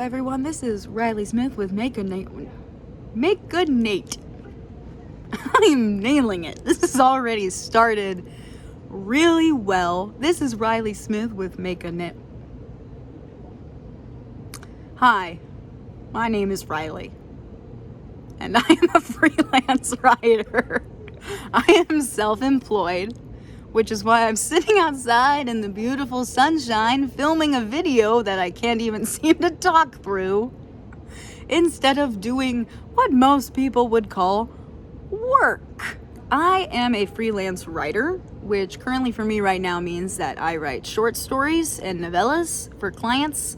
everyone, this is Riley Smith with Make Good Nate. I'm nailing it. This has already started really well. This is Riley Smith with Make a Nate. Hi, my name is Riley, and I am a freelance writer. I am self-employed, which is why I'm sitting outside in the beautiful sunshine filming a video that I can't even seem to talk through, instead of doing what most people would call work. I am a freelance writer, which currently for me right now means that I write short stories and novellas for clients,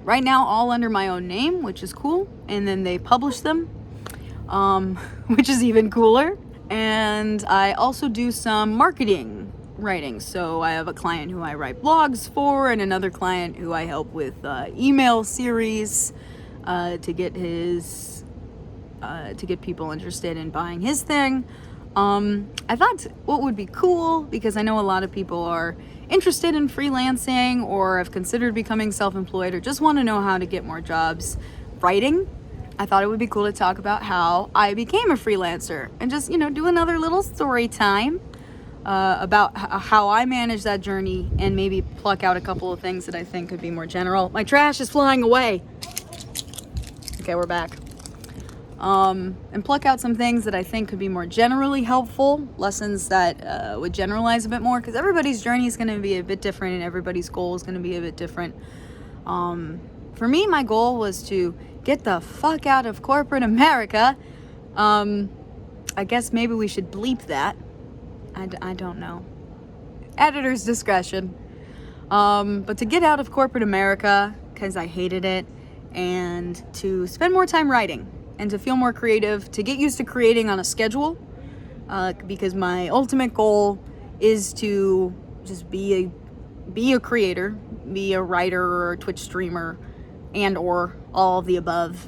right now all under my own name, which is cool, and then they publish them, which is even cooler. And I also do some marketing writing. So I have a client who I write blogs for, and another client who I help with email series to get people interested in buying his thing. I thought what would be cool, because I know a lot of people are interested in freelancing or have considered becoming self-employed or just want to know how to get more jobs writing. I thought it would be cool to talk about how I became a freelancer and just, do another little story time about how I managed that journey, and maybe pluck out a couple of things that I think could be more general. My trash is flying away. Okay, we're back. And pluck out some things that I think could be more generally helpful, lessons that would generalize a bit more, because everybody's journey is going to be a bit different and everybody's goal is going to be a bit different. For me, my goal was to get the fuck out of corporate America. I guess maybe we should bleep that. I don't know. Editor's discretion. But to get out of corporate America, because I hated it, and to spend more time writing, and to feel more creative, to get used to creating on a schedule, because my ultimate goal is to just be a creator, be a writer or a Twitch streamer, and or all of the above.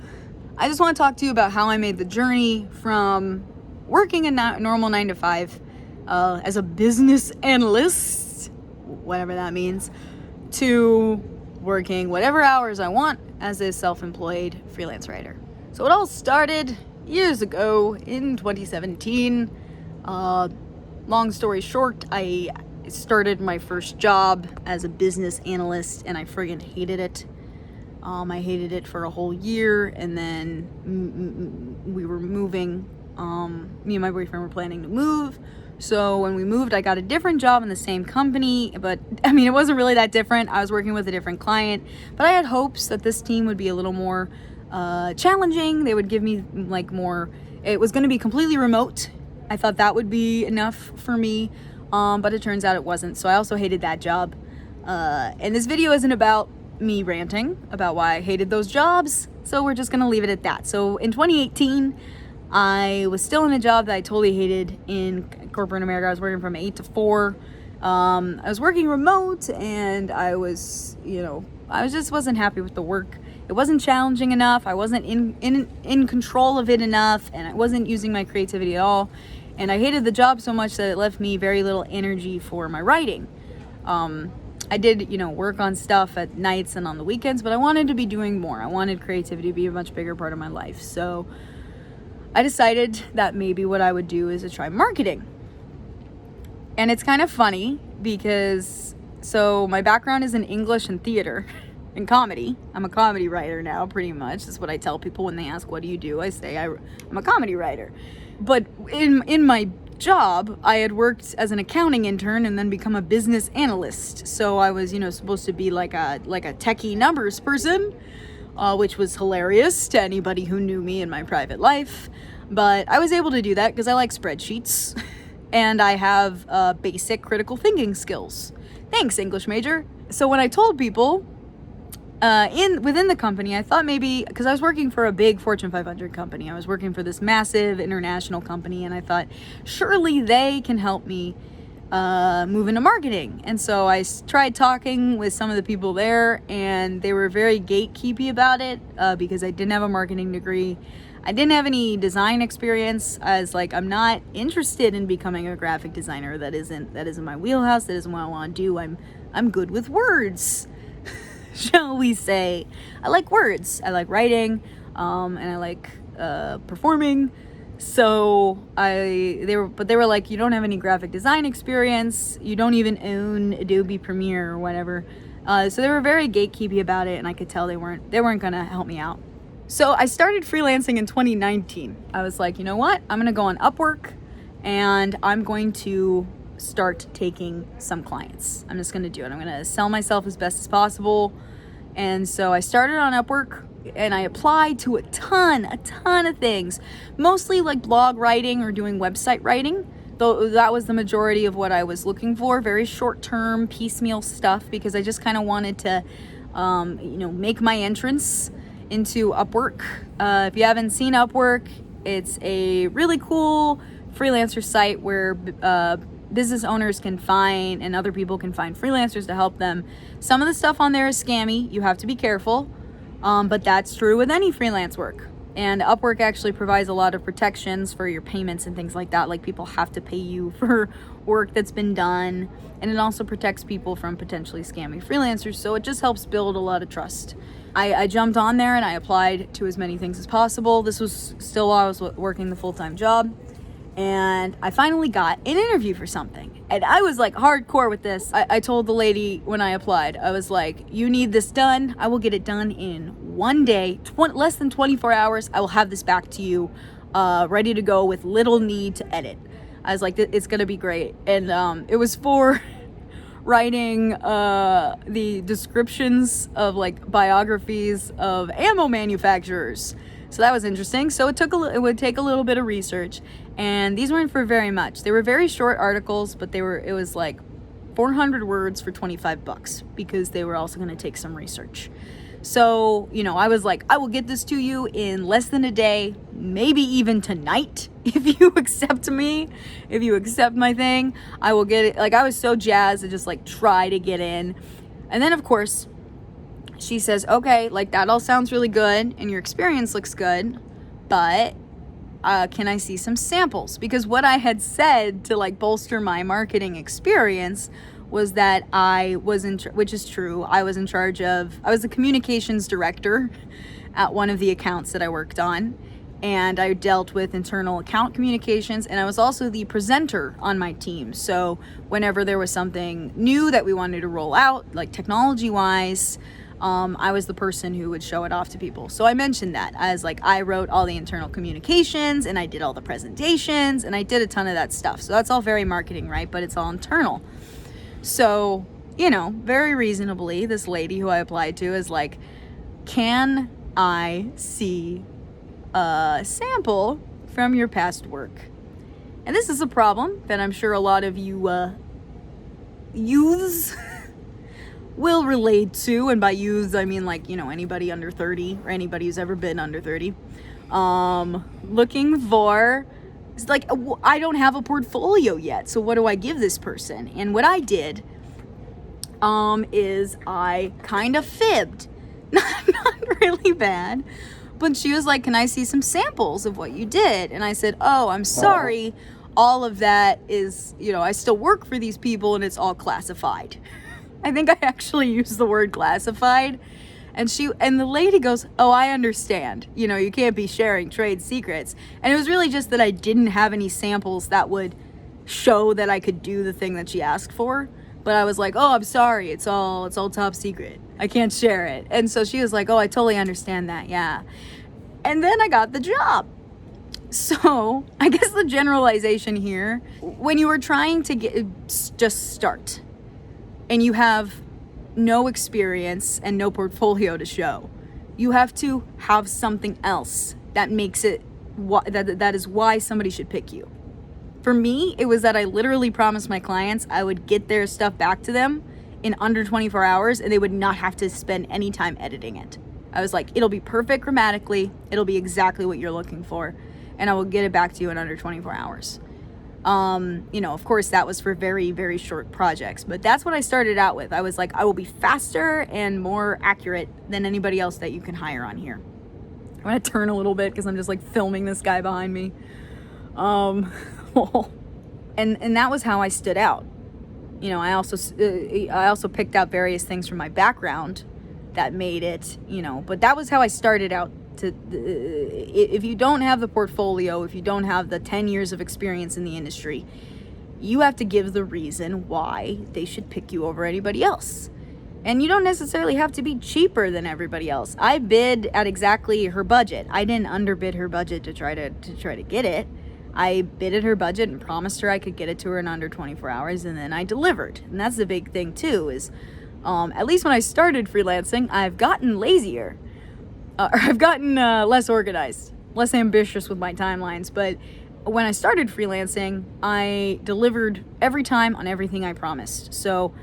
I just want to talk to you about how I made the journey from working a normal 9 to 5 as a business analyst, whatever that means, to working whatever hours I want as a self-employed freelance writer. So it all started years ago in 2017. Long story short, I started my first job as a business analyst, and I friggin' hated it. I hated it for a whole year, and then we were moving. Me and my boyfriend were planning to move. So when we moved, I got a different job in the same company, but it wasn't really that different. I was working with a different client, but I had hopes that this team would be a little more challenging. They would give me more. It was going to be completely remote. I thought that would be enough for me, but it turns out it wasn't. So I also hated that job. And this video isn't about me ranting about why I hated those jobs, so we're just gonna leave it at that. So in 2018, I was still in a job that I totally hated in corporate America. I was working from 8 to 4. I was working remote, and I just wasn't happy with the work. It wasn't challenging enough. I wasn't in control of it enough, and I wasn't using my creativity at all. And I hated the job so much that it left me very little energy for my writing. I did, work on stuff at nights and on the weekends, but I wanted to be doing more. I wanted creativity to be a much bigger part of my life. So I decided that maybe what I would do is to try marketing. And it's kind of funny because, my background is in English and theater and comedy. I'm a comedy writer now, pretty much. That's what I tell people when they ask, what do you do? I say, I'm a comedy writer. But in my job, I had worked as an accounting intern and then become a business analyst. So I was, supposed to be like a techie numbers person, which was hilarious to anybody who knew me in my private life. But I was able to do that because I like spreadsheets and I have basic critical thinking skills. Thanks, English major. So when I told people within the company, I thought maybe, because I was working for a big Fortune 500 company, I was working for this massive international company, and I thought surely they can help me move into marketing. And so I tried talking with some of the people there, and they were very gatekeepy about it because I didn't have a marketing degree. I didn't have any design experience. I was like, I'm not interested in becoming a graphic designer. That isn't my wheelhouse. That isn't what I want to do. I'm good with words. shall we say. I like words. I like writing, and I like performing. So they were like, you don't have any graphic design experience. You don't even own Adobe Premiere or whatever. So they were very gatekeepy about it, and I could tell they weren't gonna help me out. So I started freelancing in 2019. I was like, you know what? I'm gonna go on Upwork, and I'm going to start taking some clients. I'm just gonna do it. I'm gonna sell myself as best as possible. And so I started on Upwork, and I applied to a ton of things, mostly like blog writing or doing website writing, though that was the majority of what I was looking for. Very short-term, piecemeal stuff, because I just kind of wanted to, make my entrance into Upwork. If you haven't seen Upwork, it's a really cool freelancer site where business owners can find, and other people can find freelancers to help them. Some of the stuff on there is scammy. You have to be careful. But that's true with any freelance work. And Upwork actually provides a lot of protections for your payments and things like that. Like, people have to pay you for work that's been done. And it also protects people from potentially scammy freelancers. So it just helps build a lot of trust. I jumped on there and I applied to as many things as possible. This was still while I was working the full-time job. And I finally got an interview for something. And I was like hardcore with this. I told the lady when I applied, I was like, you need this done. I will get it done in one day, less than 24 hours. I will have this back to you, ready to go with little need to edit. I was like, it's going to be great. And it was for writing the descriptions of like biographies of ammo manufacturers. So that was interesting. So it would take a little bit of research, and these weren't for very much. They were very short articles, but it was like 400 words for $25 because they were also going to take some research. So, I was like, I will get this to you in less than a day, maybe even tonight. If you accept my thing, I will get it. Like, I was so jazzed to just like try to get in. And then of course, she says, okay, like that all sounds really good and your experience looks good, but can I see some samples? Because what I had said to like bolster my marketing experience was that I was which is true, I was the communications director at one of the accounts that I worked on, and I dealt with internal account communications, and I was also the presenter on my team. So whenever there was something new that we wanted to roll out, like technology-wise, I was the person who would show it off to people. So I mentioned that. I was like, I wrote all the internal communications, and I did all the presentations, and I did a ton of that stuff. So that's all very marketing, right? But it's all internal. So, very reasonably, this lady who I applied to is like, can I see a sample from your past work? And this is a problem that I'm sure a lot of you youths will relate to. And by youths, I mean like, anybody under 30 or anybody who's ever been under 30. Looking for, it's like, I don't have a portfolio yet. So what do I give this person? And what I did is I kind of fibbed. Not really bad. But she was like, can I see some samples of what you did? And I said, oh, I'm sorry. All of that is, I still work for these people and it's all classified. I think I actually used the word classified. And the lady goes, oh, I understand. You can't be sharing trade secrets. And it was really just that I didn't have any samples that would show that I could do the thing that she asked for. But I was like, oh, I'm sorry. It's all top secret. I can't share it. And so she was like, oh, I totally understand that. Yeah. And then I got the job. So I guess the generalization here, when you are trying to just start and you have no experience and no portfolio to show, you have to have something else that makes it, that is why somebody should pick you. For me, it was that I literally promised my clients I would get their stuff back to them in under 24 hours and they would not have to spend any time editing it. I was like, it'll be perfect grammatically, it'll be exactly what you're looking for, and I will get it back to you in under 24 hours. Of course that was for very, very short projects, but that's what I started out with. I was like, I will be faster and more accurate than anybody else that you can hire on here. I'm gonna turn a little bit because I'm just like filming this guy behind me. And that was how I stood out. I also picked out various things from my background that made it, but that was how I started out. If you don't have the portfolio, if you don't have the 10 years of experience in the industry, you have to give the reason why they should pick you over anybody else. And you don't necessarily have to be cheaper than everybody else. I bid at exactly her budget. I didn't underbid her budget to try to get it. I bid at her budget and promised her I could get it to her in under 24 hours, and then I delivered. And that's the big thing too, is at least when I started freelancing, I've gotten lazier. Or I've gotten less organized, less ambitious with my timelines. But when I started freelancing, I delivered every time on everything I promised. So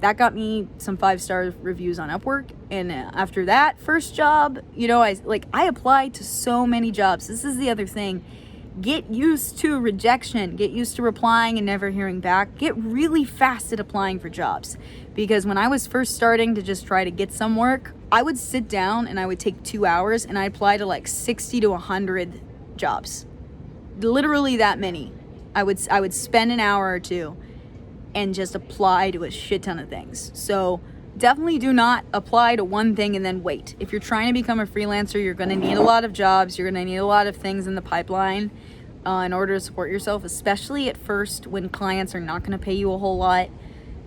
that got me some 5-star reviews on Upwork. And after that first job, I applied to so many jobs. This is the other thing. Get used to rejection. Get used to replying and never hearing back. Get really fast at applying for jobs. Because when I was first starting to just try to get some work, I would sit down and I would take 2 hours and I'd apply to like 60 to 100 jobs. Literally that many. I would spend an hour or two and just apply to a shit ton of things. So definitely do not apply to one thing and then wait. If you're trying to become a freelancer, you're going to need a lot of jobs. You're going to need a lot of things in the pipeline in order to support yourself, especially at first when clients are not going to pay you a whole lot.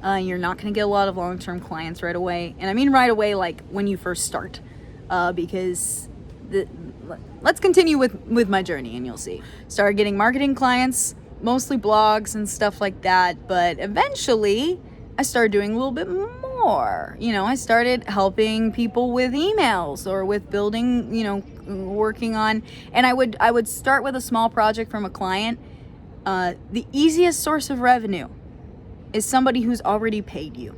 You're not going to get a lot of long-term clients right away. And I mean right away, like when you first start, because let's continue with my journey and you'll see. Started getting marketing clients, mostly blogs and stuff like that. But eventually I started doing a little bit more. I started helping people with emails or with building, working on, and I would start with a small project from a client. The easiest source of revenue is somebody who's already paid you.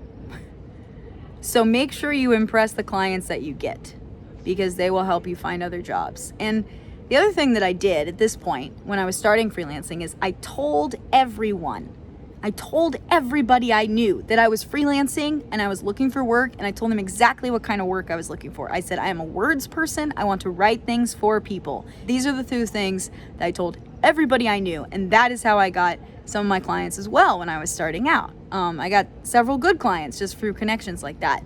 So make sure you impress the clients that you get, because they will help you find other jobs. And the other thing that I did at this point when I was starting freelancing is I told everybody I knew that I was freelancing and I was looking for work, and I told them exactly what kind of work I was looking for. I said, I am a words person. I want to write things for people. These are the 2 things that I told everybody I knew, and that is how I got some of my clients as well when I was starting out. I got several good clients just through connections like that.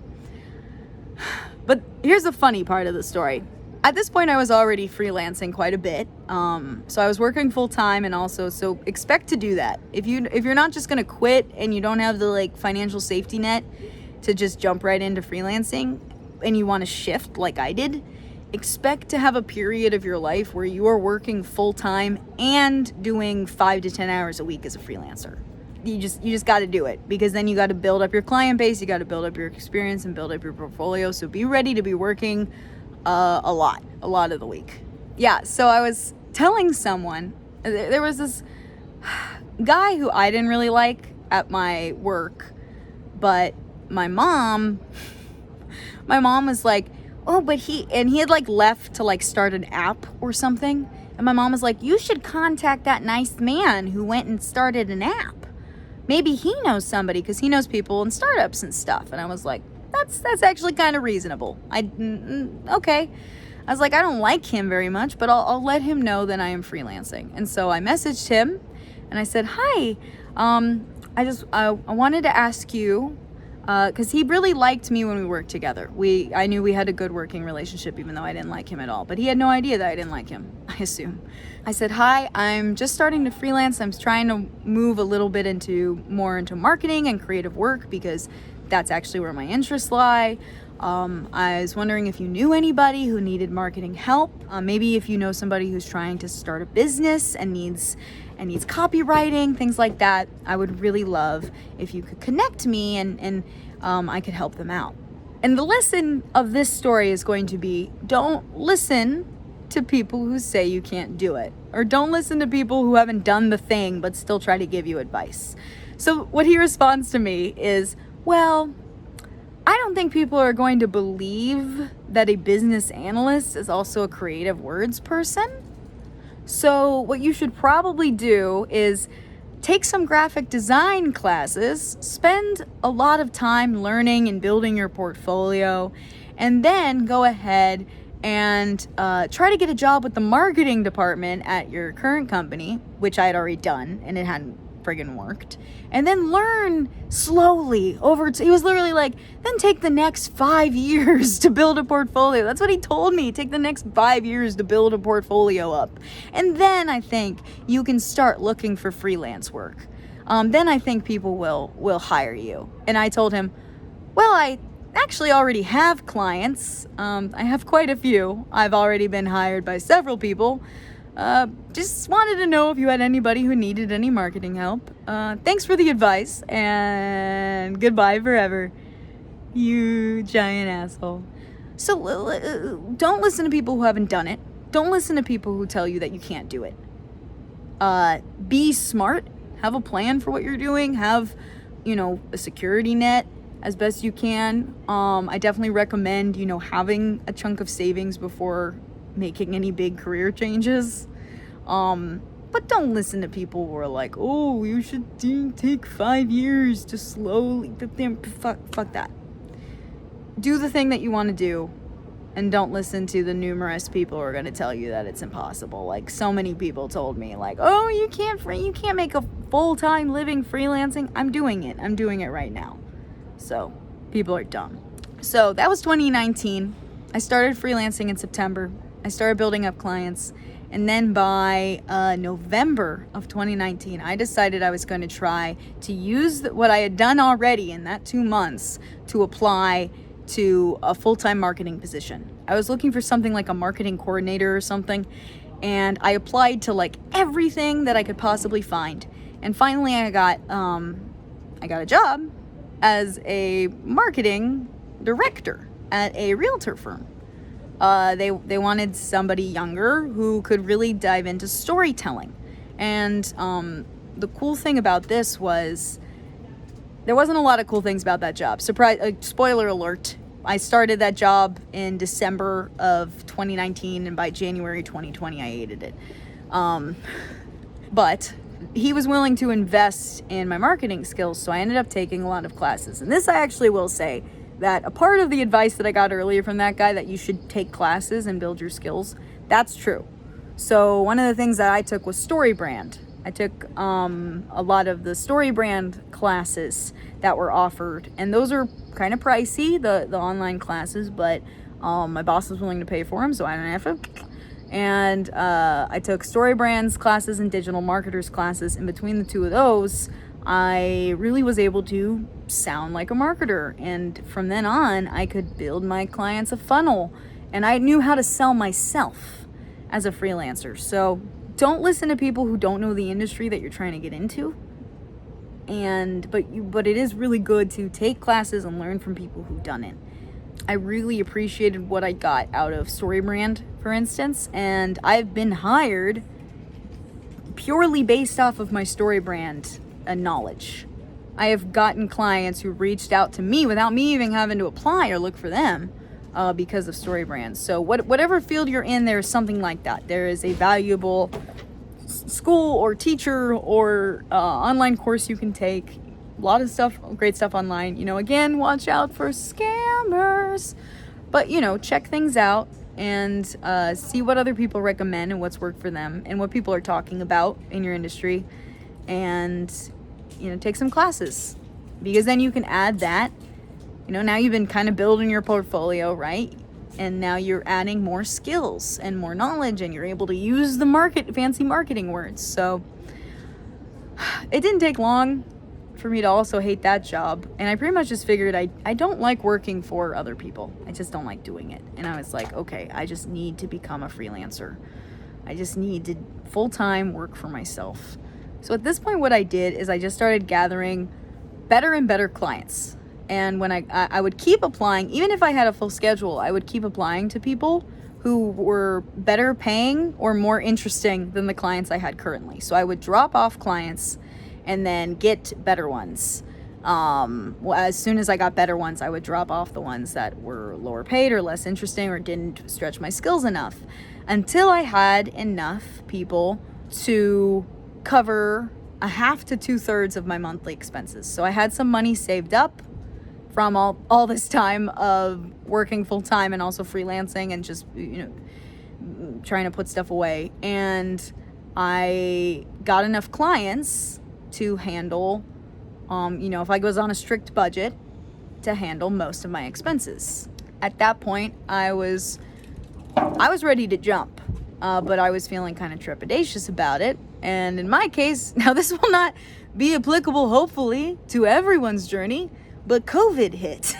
But here's the funny part of the story. At this point, I was already freelancing quite a bit. So I was working full time, and also, so expect to do that. If you're not just gonna quit and you don't have the financial safety net to just jump right into freelancing, and you want to shift like I did, expect to have a period of your life where you are working full time and doing 5 to 10 hours a week as a freelancer. You just got to do it, because then you got to build up your client base, you got to build up your experience and build up your portfolio. So be ready to be working a lot of the week. Yeah, so I was telling someone, there was this guy who I didn't really like at my work, but my mom was like, oh, but he had left to start an app or something. And my mom was like, you should contact that nice man who went and started an app. Maybe he knows somebody, because he knows people in startups and stuff. And I was like, that's actually kind of reasonable. Okay. I was like, I don't like him very much, but I'll let him know that I am freelancing. And so I messaged him and I said, hi, I wanted to ask you, because he really liked me when we worked together. I knew we had a good working relationship, even though I didn't like him at all. But he had no idea that I didn't like him, I assume. I said, hi, I'm just starting to freelance. I'm trying to move a little bit more into marketing and creative work, because that's actually where my interests lie. I was wondering if you knew anybody who needed marketing help. Maybe if you know somebody who's trying to start a business and needs copywriting, things like that. I would really love if you could connect me and I could help them out. And the lesson of this story is going to be, don't listen to people who say you can't do it, or don't listen to people who haven't done the thing but still try to give you advice. So what he responds to me is, well, I don't think people are going to believe that a business analyst is also a creative words person. So what you should probably do is take some graphic design classes, spend a lot of time learning and building your portfolio, and then go ahead and try to get a job with the marketing department at your current company, which I had already done, and it hadn't friggin' worked, and then learn slowly over. He was literally like, then take the next 5 years to build a portfolio. That's what he told me. Take the next 5 years to build a portfolio up. And then I think you can start looking for freelance work. Then I think people will hire you. And I told him, well, I actually already have clients. I have quite a few. I've already been hired by several people. Just wanted to know if you had anybody who needed any marketing help. Thanks for the advice, and goodbye forever, you giant asshole. So don't listen to people who haven't done it. Don't listen to people who tell you that you can't do it. Be smart. Have a plan for what you're doing. Have, a security net as best you can. I definitely recommend, having a chunk of savings before making any big career changes. But don't listen to people who are like, oh, you should take 5 years to slowly, fuck that. Do the thing that you want to do, and don't listen to the numerous people who are going to tell you that it's impossible. Like, so many people told me, like, oh, you can't make a full-time living freelancing. I'm doing it right now. So people are dumb. So that was 2019. I started freelancing in September. I started building up clients, and then by November of 2019, I decided I was going to try to use what I had done already in that 2 months to apply to a full-time marketing position. I was looking for something like a marketing coordinator or something, and I applied to like everything that I could possibly find. And finally I got a job as a marketing director at a realtor firm. They wanted somebody younger who could really dive into storytelling. And the cool thing about this was there wasn't a lot of cool things about that job. Spoiler alert. I started that job in December of 2019, and by January 2020, I hated it. But he was willing to invest in my marketing skills, so I ended up taking a lot of classes. And this I actually will say, that a part of the advice that I got earlier from that guy, that you should take classes and build your skills, that's true. So one of the things that I took was StoryBrand. I took a lot of the StoryBrand classes that were offered, and those are kind of pricey, the online classes, but my boss was willing to pay for them, so I don't have to. And I took StoryBrand's classes and digital marketers classes. In between the two of those, I really was able to sound like a marketer, and from then on I could build my clients a funnel, and I knew how to sell myself as a freelancer. So don't listen to people who don't know the industry that you're trying to get into, but it is really good to take classes and learn from people who've done it. I really appreciated what I got out of StoryBrand, for instance, and I've been hired purely based off of my StoryBrand knowledge. I have gotten clients who reached out to me without me even having to apply or look for them because of StoryBrand. So whatever field you're in, there's something like that. There is a valuable school or teacher or online course you can take. A lot of stuff, great stuff online. Again, watch out for scammers. But, check things out and see what other people recommend and what's worked for them and what people are talking about in your industry. And take some classes, because then you can add that. Now you've been kind of building your portfolio, right? And now you're adding more skills and more knowledge, and you're able to use the fancy marketing words. So it didn't take long for me to also hate that job. And I pretty much just figured I don't like working for other people. I just don't like doing it. And I was like, okay, I just need to become a freelancer. I just need to full-time work for myself. So at this point, what I did is I just started gathering better and better clients. And when I would keep applying, even if I had a full schedule, I would keep applying to people who were better paying or more interesting than the clients I had currently. So I would drop off clients and then get better ones. As soon as I got better ones, I would drop off the ones that were lower paid or less interesting or didn't stretch my skills enough, until I had enough people to cover a half to 2/3 of my monthly expenses. So I had some money saved up from all this time of working full time and also freelancing and just trying to put stuff away. And I got enough clients to handle, if I was on a strict budget, to handle most of my expenses. At that point, I was ready to jump, but I was feeling kind of trepidatious about it. And in my case, now this will not be applicable, hopefully, to everyone's journey, but COVID hit.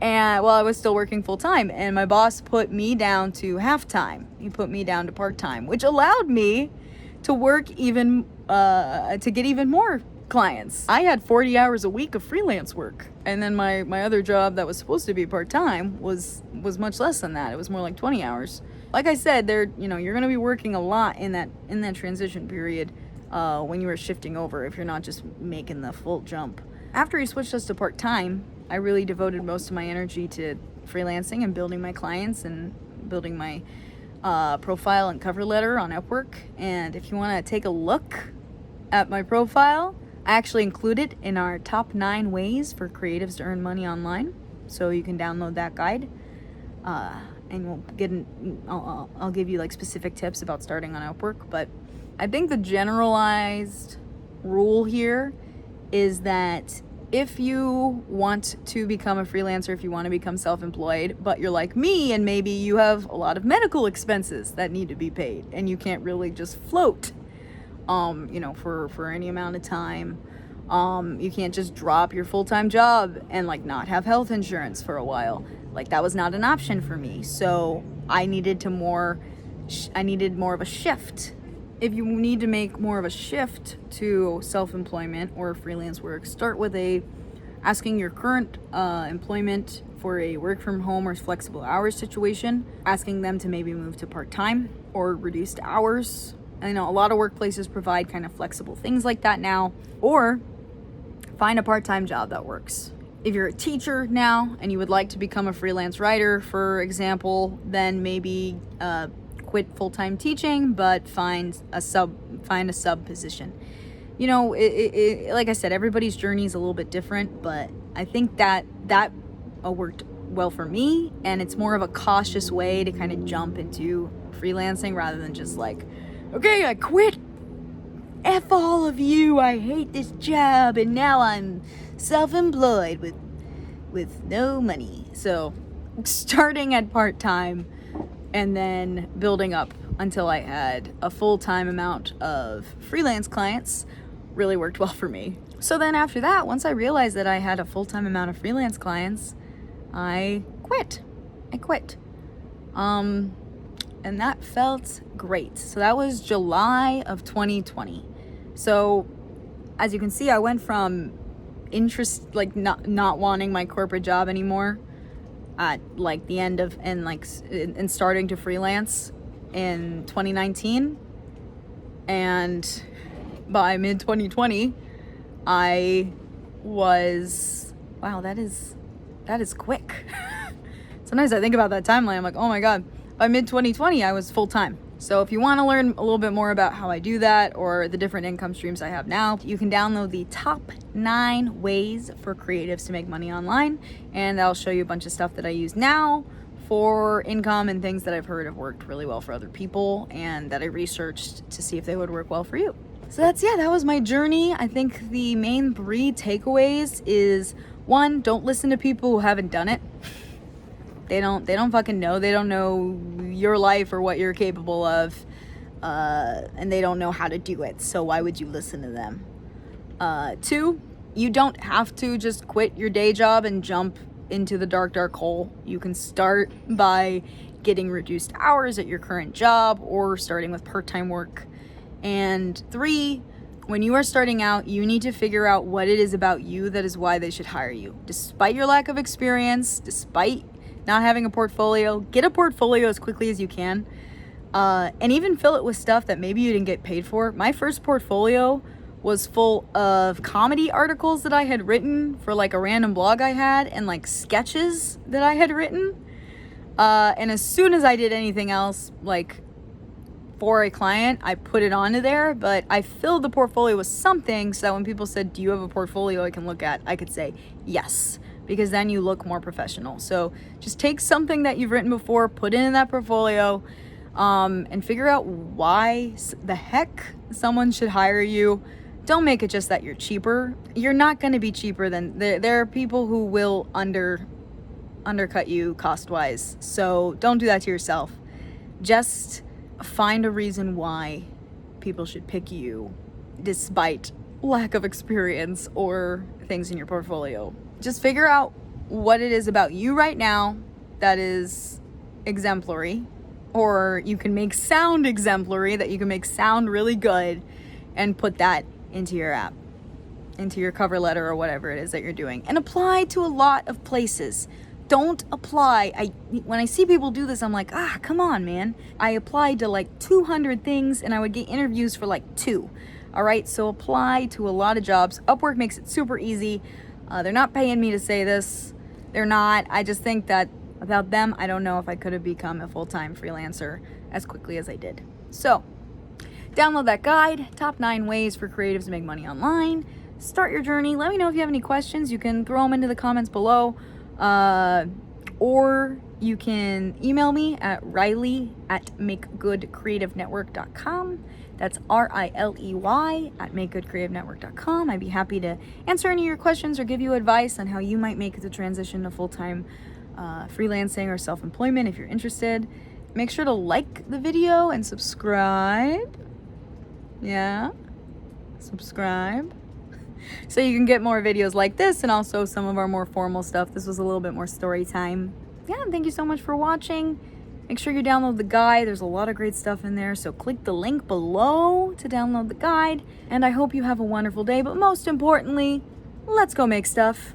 And I was still working full time, and my boss put me down to half-time. He put me down to part-time, which allowed me to work to get even more clients. I had 40 hours a week of freelance work, and then my other job that was supposed to be part-time was much less than that. It was more like 20 hours. Like I said, you're going to be working a lot in that transition period when you were shifting over, if you're not just making the full jump. After he switched us to part-time, I really devoted most of my energy to freelancing and building my clients and building my profile and cover letter on Upwork. And if you want to take a look at my profile, I actually include it in our top 9 ways for creatives to earn money online. So you can download that guide, and I'll give you like specific tips about starting on Upwork. But I think the generalized rule here is that if you want to become a freelancer, if you want to become self-employed, but you're like me and maybe you have a lot of medical expenses that need to be paid and you can't really just float, for any amount of time. You can't just drop your full-time job and like not have health insurance for a while. Like that was not an option for me. So I needed more of a shift. If you need to make more of a shift to self-employment or freelance work, start with asking your current employment for a work from home or flexible hours situation, asking them to maybe move to part-time or reduced hours. I know a lot of workplaces provide kind of flexible things like that now, or find a part-time job that works. If you're a teacher now and you would like to become a freelance writer, for example, then maybe quit full-time teaching, but find a sub position. Like I said, everybody's journey is a little bit different, but I think that worked well for me, and it's more of a cautious way to kind of jump into freelancing rather than just like, okay, I quit. F all of you, I hate this job, and now I'm self-employed with no money. So starting at part-time and then building up until I had a full-time amount of freelance clients really worked well for me. So then after that, once I realized that I had a full-time amount of freelance clients, I quit. And that felt great. So that was July of 2020. So as you can see, I went from not wanting my corporate job anymore at like the end of and starting to freelance in 2019, and by mid 2020 I was, wow, that is quick. Sometimes I think about that timeline, I'm like, oh my god, by mid 2020 I was full time. So if you want to learn a little bit more about how I do that or the different income streams I have now, you can download the top 9 ways for creatives to make money online, and that'll show you a bunch of stuff that I use now for income and things that I've heard have worked really well for other people and that I researched to see if they would work well for you. So that was my journey. I think the main 3 takeaways is 1, don't listen to people who haven't done it. They don't fucking know. They don't know your life or what you're capable of, and they don't know how to do it. So why would you listen to them? 2, you don't have to just quit your day job and jump into the dark hole. You can start by getting reduced hours at your current job or starting with part-time work. And 3, when you are starting out, you need to figure out what it is about you that is why they should hire you. Despite your lack of experience, despite not having a portfolio, get a portfolio as quickly as you can, and even fill it with stuff that maybe you didn't get paid for. My first portfolio was full of comedy articles that I had written for like a random blog I had, and like sketches that I had written, and as soon as I did anything else like for a client, I put it onto there. But I filled the portfolio with something so that when people said, do you have a portfolio I can look at, I could say yes, because then you look more professional. So just take something that you've written before, put it in that portfolio, and figure out why the heck someone should hire you. don't make it just that you're cheaper. You're not going to be cheaper than there are people who will undercut you cost-wise. So don't do that to yourself. Just find a reason why people should pick you despite lack of experience or things in your portfolio. Just figure out what it is about you right now that is exemplary, or you can make sound exemplary, that you can make sound really good, and put that into your app, into your cover letter or whatever it is that you're doing, and apply to a lot of places. Don't apply. When I see people do this, I'm like, come on, man. I applied to like 200 things and I would get interviews for like 2. All right, so apply to a lot of jobs. Upwork makes it super easy. They're not paying me to say this. They're not. I just think that without them, I don't know if I could have become a full-time freelancer as quickly as I did. So download that guide, Top 9 Ways for Creatives to Make Money Online. Start your journey. Let me know if you have any questions. You can throw them into the comments below. Or you can email me at riley@makegoodcreativenetwork.com. That's RILEY@makegoodcreativenetwork.com. I'd be happy to answer any of your questions or give you advice on how you might make the transition to full-time freelancing or self-employment if you're interested. Make sure to like the video and subscribe. Yeah, subscribe. So you can get more videos like this and also some of our more formal stuff. This was a little bit more story time. Yeah, and thank you so much for watching. Make sure you download the guide. There's a lot of great stuff in there. So click the link below to download the guide. And I hope you have a wonderful day. But most importantly, let's go make stuff.